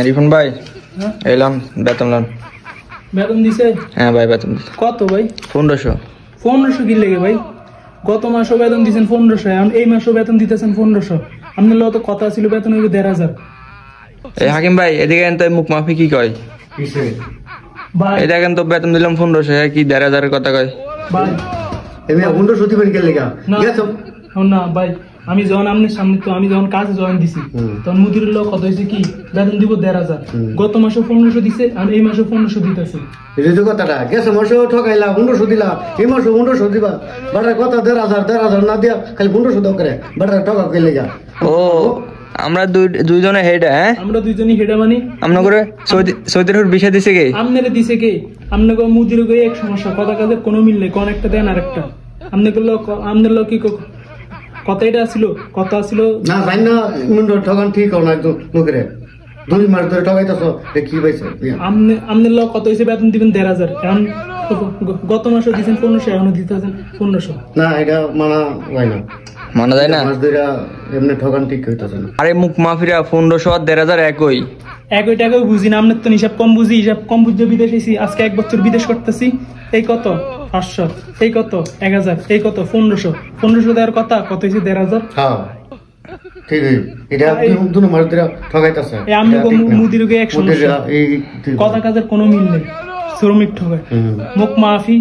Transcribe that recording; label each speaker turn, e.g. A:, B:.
A: রিফন ভাই এলাম বেতন লন।
B: বেতন দিছে?
A: হ্যাঁ ভাই বেতন দিছে।
B: কত ভাই?
A: 1500।
B: 1500 কি লেগে ভাই? গত মাসও বেতন দিচ্ছেন 1500, এখন এই মাসও বেতন দিতেছেন 1500। আপনার লোক তো কথা ছিল বেতন হইবে 1500।
A: এই হাকিম ভাই এদিকে এনতে মুখ মাফি কি কয়?
B: ভাই
A: এই দেখেন তো বেতন দিলাম 1500, কি 1500 এর কথা কয়?
B: ভাই
C: এমনি 1500 দিবেন কে লেগা? গেছো
B: না ভাই, আমি যখন আপনার সামনে তো আমি যখন কাজে জয়েন দিছি তখন মুদিরের লোক কত হয়েছে কি বেতন দিব 1500। গত মাসে 1500 দিছে আর এই মাসে 1500 দিতেছে।
C: এই যে কথাটা গেছে মাসে ঠকাইলা 1500 দিলা, এই মাসে 1500 দিবা, বাটার কথা 1500 না দিয়া খালি 1500 দাও করে বাটার টাকা কে লেগা?
A: ও আমরা দুইজনে হেড। হ্যাঁ
B: আমরা দুইজনই হেডা মানি।
A: আমনা করে সৌদির বিষয় দিছে কে?
B: আমনেরে দিছে কে? আমনে মুদির গো এক সমস্যা, কথা কাজে কোনো মিল নেই, কোন একটা দেন আরেকটা। আমনের লোক কি কথা এটা ছিল, কথা ছিল
C: না জানি না মুন্ড ঠকান ঠিক হও না একদম লোকেরে 2 মাস ধরে ঠকাইতাছো কি পাইছে?
B: আমনের লোক কত হয়েছে বেতন দিবেন 1500, এখন গত মাসে দিচ্ছেন 1500, এখনো দিতেছেন 1500।
C: না এটা মানা যায় না,
A: মানা যায় না।
C: মাস ধরে এমনি ঠকান ঠিক হইতাছে না।
A: আরে মুখ মাফিরা 1500 আর 1500 একই।
B: একই টাকাও বুঝি না, আপনার তো হিসাব কম বুঝি, হিসাব কম বুঝে বিদেশ এসেছি, আজকে 1 বছর বিদেশ করতেছি। এই কত 500, এই কত 1000, এই কত 1500 দেওয়ার কথা, কত হয়েছে 1500।
C: হ্যাঁ ঠিক এটা 2 মাস ধরে ঠকাইতাছে।
B: এই আমি মুদির গে এক সমস্যা, কথা কাজের কোনো মিল নেই, শ্রমিক ঠকায়। মুখ মাফি।